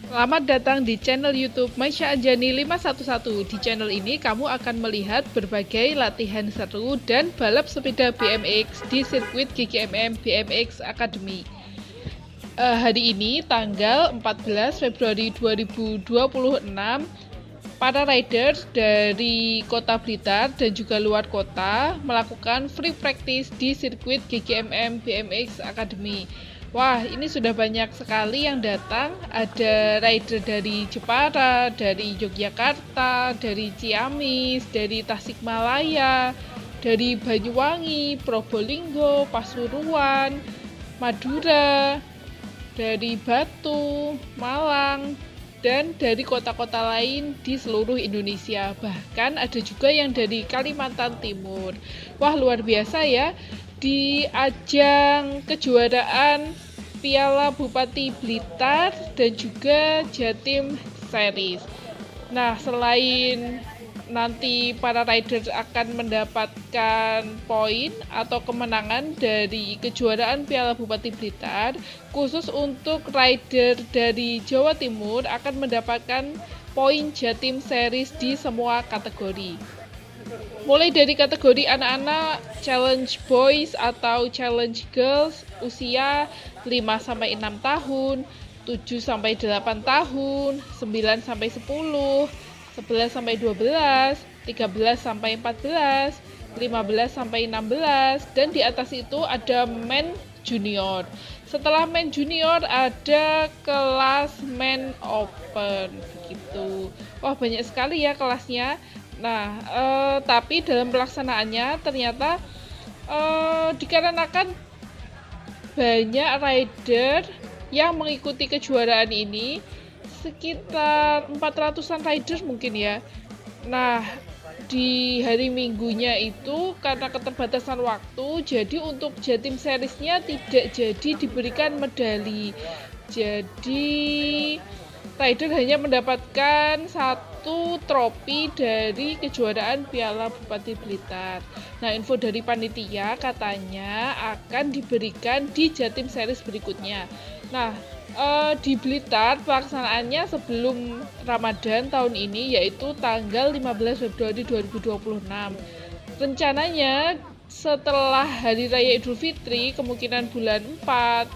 Selamat datang di channel YouTube Maisha Anjani 511. Di channel ini kamu akan melihat berbagai latihan seru dan balap sepeda BMX di sirkuit GGMM BMX Academy. Hari ini tanggal 14 Februari 2026, para riders dari Kota Blitar dan juga luar kota melakukan free practice di sirkuit GGMM BMX Academy. Wah, ini sudah banyak sekali yang datang. Ada rider dari Jepara, dari Yogyakarta, dari Ciamis, dari Tasikmalaya, dari Banyuwangi, Probolinggo, Pasuruan, Madura, dari Batu, Malang, dan dari kota-kota lain di seluruh Indonesia. Bahkan ada juga yang dari Kalimantan Timur. Wah, luar biasa ya. Di ajang kejuaraan Piala Bupati Blitar dan juga Jatim Series. Nah, selain nanti para rider akan mendapatkan poin atau kemenangan dari kejuaraan Piala Bupati Blitar, khusus untuk rider dari Jawa Timur akan mendapatkan poin Jatim Series di semua kategori. Mulai dari kategori anak-anak, challenge boys atau challenge girls usia 5-6 tahun, 7-8 tahun, 9-10, 11-12, 13-14, 15-16, dan di atas itu ada men junior. Setelah men junior ada kelas men open begitu. Wah, banyak sekali ya kelasnya. Nah, tapi dalam pelaksanaannya ternyata dikarenakan banyak rider yang mengikuti kejuaraan ini, sekitar 400-an rider mungkin ya. Nah, di hari Minggunya itu karena keterbatasan waktu, jadi untuk Jatim Series-nya tidak jadi diberikan medali. Jadi rider hanya mendapatkan satu trofi dari kejuaraan Piala Bupati Blitar. Nah, info dari panitia katanya akan diberikan di Jatim Series berikutnya. Nah, di Blitar pelaksanaannya sebelum Ramadan tahun ini, yaitu tanggal 15 Februari 2026. Rencananya setelah Hari Raya Idul Fitri, kemungkinan bulan 4,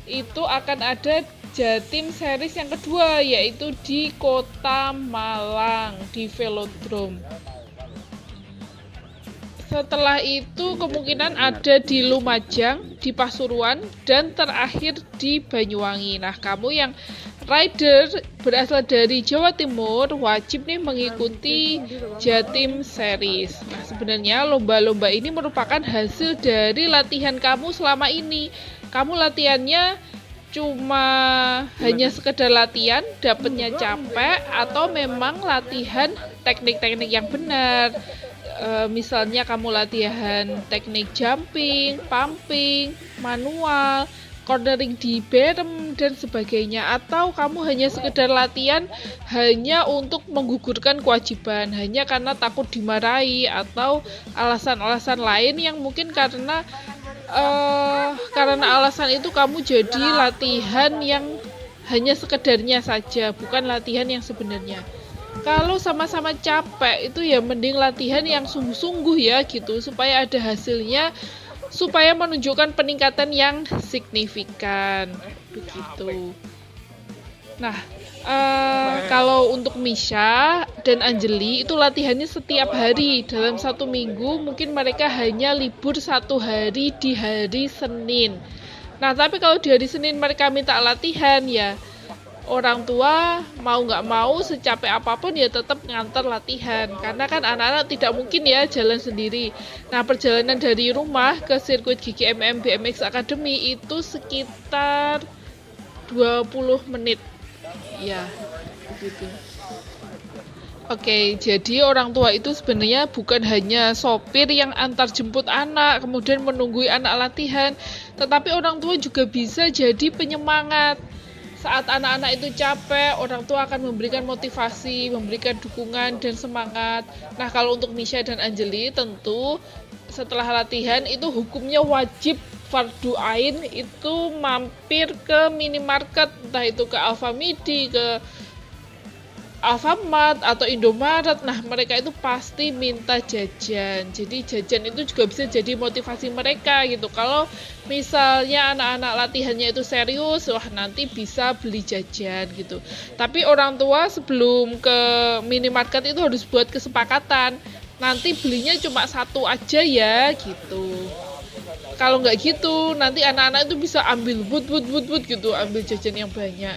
itu akan ada Jatim Series yang kedua, yaitu di Kota Malang, di Velodrome. Setelah itu kemungkinan ada di Lumajang, di Pasuruan, dan terakhir di Banyuwangi. Nah, kamu yang rider berasal dari Jawa Timur wajib nih mengikuti Jatim Series. Nah, sebenarnya lomba-lomba ini merupakan hasil dari latihan kamu selama ini. Kamu latihannya cuma hanya sekedar latihan, dapatnya capek, atau memang latihan teknik-teknik yang benar. Misalnya kamu latihan teknik jumping, pumping, manual, cornering di berem, dan sebagainya, atau kamu hanya sekedar latihan hanya untuk menggugurkan kewajiban, hanya karena takut dimarahi atau alasan-alasan lain yang mungkin karena alasan itu kamu jadi latihan yang hanya sekedarnya saja, bukan latihan yang sebenarnya. Kalau sama-sama capek itu ya mending latihan yang sungguh-sungguh ya gitu, supaya ada hasilnya, supaya menunjukkan peningkatan yang signifikan begitu. Nah, kalau untuk Misha dan Anjeli itu latihannya setiap hari dalam satu minggu, mungkin mereka hanya libur satu hari di hari Senin. Nah, tapi kalau di hari Senin mereka minta latihan, ya orang tua mau nggak mau secapek apapun ya tetap ngantar latihan, karena kan anak-anak tidak mungkin ya jalan sendiri. Nah, perjalanan dari rumah ke sirkuit GGMM BMX Academy itu sekitar 20 menit ya begitu. Oke, jadi orang tua itu sebenarnya bukan hanya sopir yang antar jemput anak kemudian menunggui anak latihan, tetapi orang tua juga bisa jadi penyemangat. Saat anak-anak itu capek, orang tua akan memberikan motivasi, memberikan dukungan dan semangat. Nah, kalau untuk Misha dan Anjeli tentu setelah latihan itu hukumnya wajib fardu ain itu mampir ke minimarket, entah itu ke Alfamidi, ke Alfamart atau Indomaret. Nah, mereka itu pasti minta jajan. Jadi jajan itu juga bisa jadi motivasi mereka gitu. Kalau misalnya anak-anak latihannya itu serius, wah nanti bisa beli jajan gitu. Tapi orang tua sebelum ke minimarket itu harus buat kesepakatan. Nanti belinya cuma satu aja ya gitu. Kalau nggak gitu, nanti anak-anak itu bisa ambil but gitu, ambil jajan yang banyak.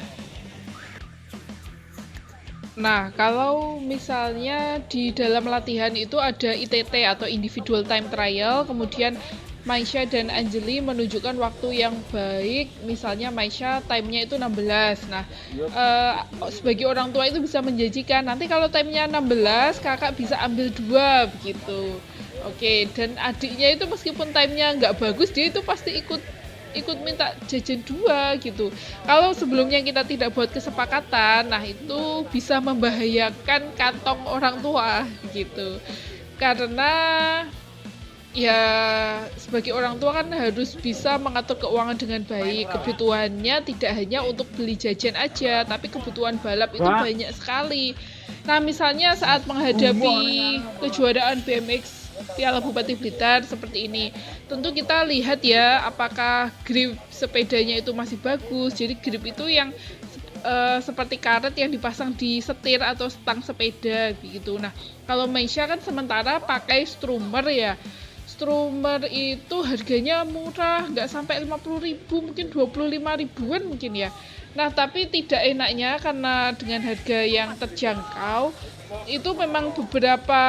Nah, kalau misalnya di dalam latihan itu ada ITT atau Individual Time Trial, kemudian Maisha dan Anjali menunjukkan waktu yang baik, misalnya Maisha time-nya itu 16. Nah, sebagai orang tua itu bisa menjanjikan, nanti kalau time-nya 16, kakak bisa ambil 2, begitu. Oke, dan adiknya itu meskipun time-nya nggak bagus, dia itu pasti ikut minta jajan 2 gitu. Kalau sebelumnya kita tidak buat kesepakatan, nah itu bisa membahayakan kantong orang tua gitu. Karena ya sebagai orang tua kan harus bisa mengatur keuangan dengan baik. Kebutuhannya tidak hanya untuk beli jajan aja, tapi kebutuhan balap itu banyak sekali. Nah, misalnya saat menghadapi kejuaraan BMX Piala Bupati Blitar seperti ini, tentu kita lihat ya apakah grip sepedanya itu masih bagus. Jadi grip itu yang seperti karet yang dipasang di setir atau stang sepeda begitu. Nah, kalau Maisha kan sementara pakai strummer ya. Strummer itu harganya murah, nggak sampai 50.000, mungkin 25 ribuan mungkin ya. Nah, tapi tidak enaknya karena dengan harga yang terjangkau, itu memang beberapa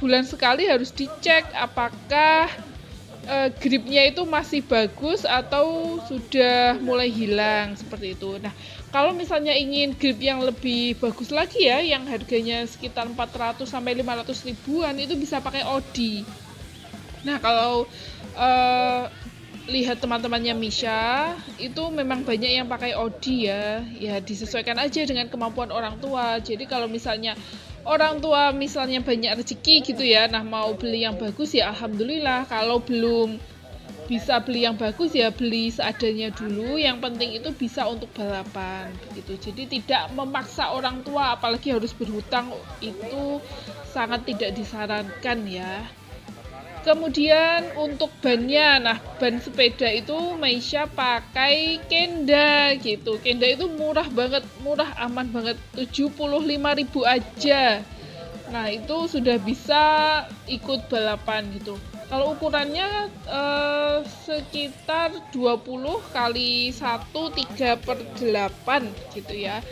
bulan sekali harus dicek apakah gripnya itu masih bagus atau sudah mulai hilang seperti itu. Nah, kalau misalnya ingin grip yang lebih bagus lagi ya, yang harganya sekitar 400 sampai 500 ribuan, itu bisa pakai Odi. Nah, kalau lihat teman-temannya Misha, itu memang banyak yang pakai Odi ya. Ya disesuaikan aja dengan kemampuan orang tua. Jadi kalau misalnya orang tua misalnya banyak rezeki gitu ya, nah mau beli yang bagus ya alhamdulillah. Kalau belum bisa beli yang bagus ya beli seadanya dulu. Yang penting itu bisa untuk balapan gitu. Jadi tidak memaksa orang tua, apalagi harus berhutang, itu sangat tidak disarankan ya. Kemudian untuk bannya, nah ban sepeda itu Maisha pakai Kenda gitu. Kenda itu murah banget, murah aman banget, 75.000 aja. Nah itu sudah bisa ikut balapan gitu. Kalau ukurannya sekitar 20 kali 1 3/8 gitu ya.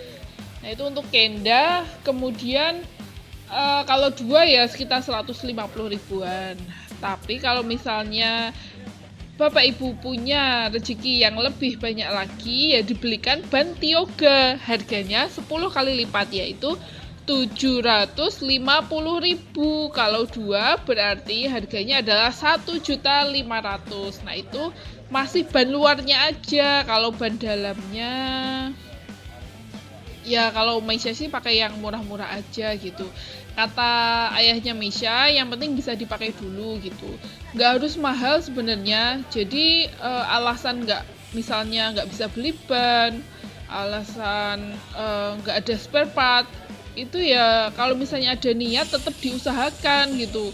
Nah itu untuk Kenda. Kemudian kalau 2 ya sekitar 150 ribuan. Tapi kalau misalnya Bapak Ibu punya rezeki yang lebih banyak lagi, ya dibelikan ban Tioga. Harganya 10 kali lipat, yaitu 750.000. Kalau 2 berarti harganya adalah 1.500.000. Nah itu masih ban luarnya aja. Kalau ban dalamnya ya kalau Maisha sih pakai yang murah-murah aja gitu. Kata ayahnya Misha, yang penting bisa dipakai dulu gitu. Nggak harus mahal sebenarnya. Jadi alasan misalnya nggak bisa beli ban, alasan nggak ada spare part, itu ya kalau misalnya ada niat tetap diusahakan gitu.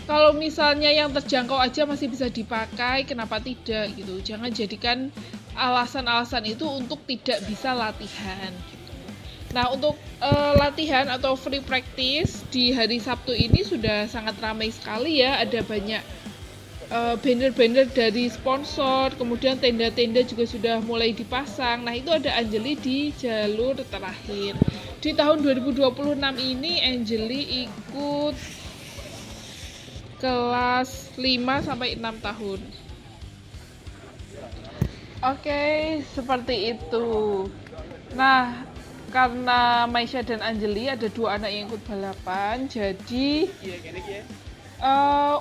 Kalau misalnya yang terjangkau aja masih bisa dipakai, kenapa tidak gitu. Jangan jadikan alasan-alasan itu untuk tidak bisa latihan gitu. Nah, untuk latihan atau free practice di hari Sabtu ini sudah sangat ramai sekali ya. Ada banyak banner-banner dari sponsor, kemudian tenda-tenda juga sudah mulai dipasang. Nah, itu ada Anjali di jalur terakhir. Di tahun 2026 ini Anjali ikut kelas 5 sampai 6 tahun. Oke, seperti itu. Nah, karena Maisha dan Anjali ada 2 anak yang ikut balapan, jadi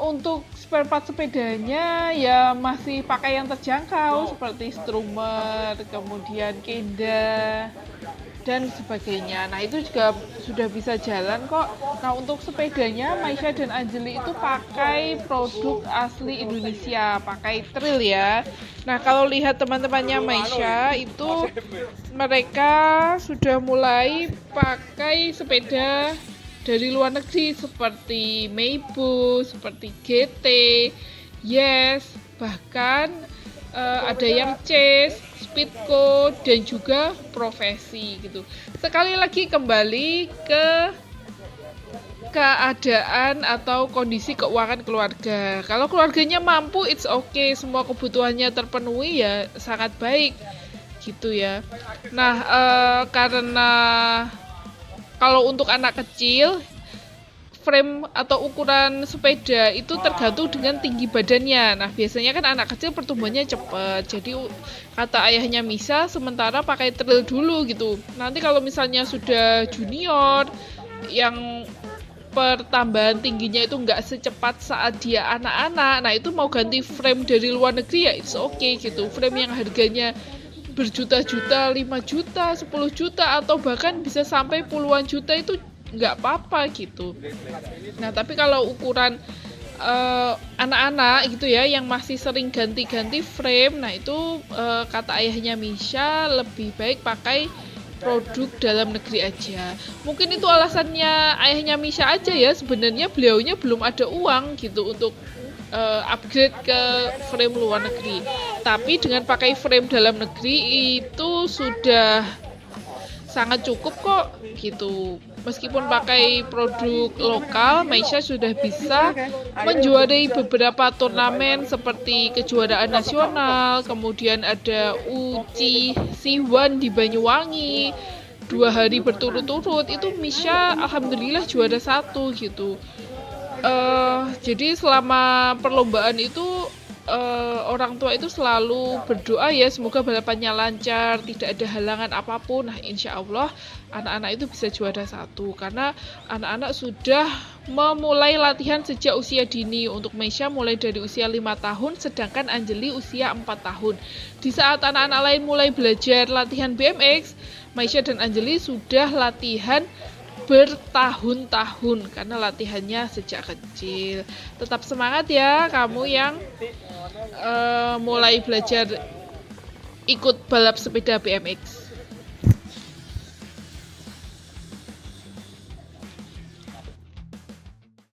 Untuk spare part sepedanya ya masih pakai yang terjangkau seperti Strummer, kemudian Kenda dan sebagainya. Nah, itu juga sudah bisa jalan kok. Nah, untuk sepedanya Maisha dan Anjeli itu pakai produk asli Indonesia, pakai Trail ya. Nah, kalau lihat teman-temannya Maisha itu mereka sudah mulai pakai sepeda dari luar negeri seperti Meibu, seperti GT, Yes, bahkan ada yang Chase, Speedco, dan juga Profesi gitu. Sekali lagi kembali ke keadaan atau kondisi keuangan keluarga. Kalau keluarganya mampu, it's okay, semua kebutuhannya terpenuhi ya sangat baik gitu ya. Nah, karena kalau untuk anak kecil, frame atau ukuran sepeda itu tergantung dengan tinggi badannya. Nah, biasanya kan anak kecil pertumbuhannya cepat. Jadi kata ayahnya Misa sementara pakai trail dulu gitu. Nanti kalau misalnya sudah junior yang pertambahan tingginya itu nggak secepat saat dia anak-anak, nah itu mau ganti frame dari luar negeri ya it's okay gitu. Frame yang harganya berjuta-juta, 5 juta, 10 juta atau bahkan bisa sampai puluhan juta itu nggak apa-apa gitu. Nah, tapi kalau ukuran anak-anak gitu ya yang masih sering ganti-ganti frame, nah itu kata ayahnya Misha lebih baik pakai produk dalam negeri aja. Mungkin itu alasannya ayahnya Misha aja ya, sebenarnya beliaunya belum ada uang gitu untuk upgrade ke frame luar negeri. Tapi dengan pakai frame dalam negeri itu sudah sangat cukup kok gitu. Meskipun pakai produk lokal, Maisha sudah bisa menjuarai beberapa turnamen seperti kejuaraan nasional, kemudian ada UCI Siwan di Banyuwangi 2 hari berturut-turut. Itu Misha alhamdulillah juara 1 gitu. Jadi selama perlombaan itu orang tua itu selalu berdoa ya semoga balapannya lancar, tidak ada halangan apapun. Nah, insya Allah anak-anak itu bisa juara 1 karena anak-anak sudah memulai latihan sejak usia dini. Untuk Maisha mulai dari usia 5 tahun, sedangkan Anjeli usia 4 tahun. Di saat anak-anak lain mulai belajar latihan BMX, Maisha dan Anjeli sudah latihan bertahun-tahun karena latihannya sejak kecil. Tetap semangat ya kamu yang mulai belajar ikut balap sepeda BMX.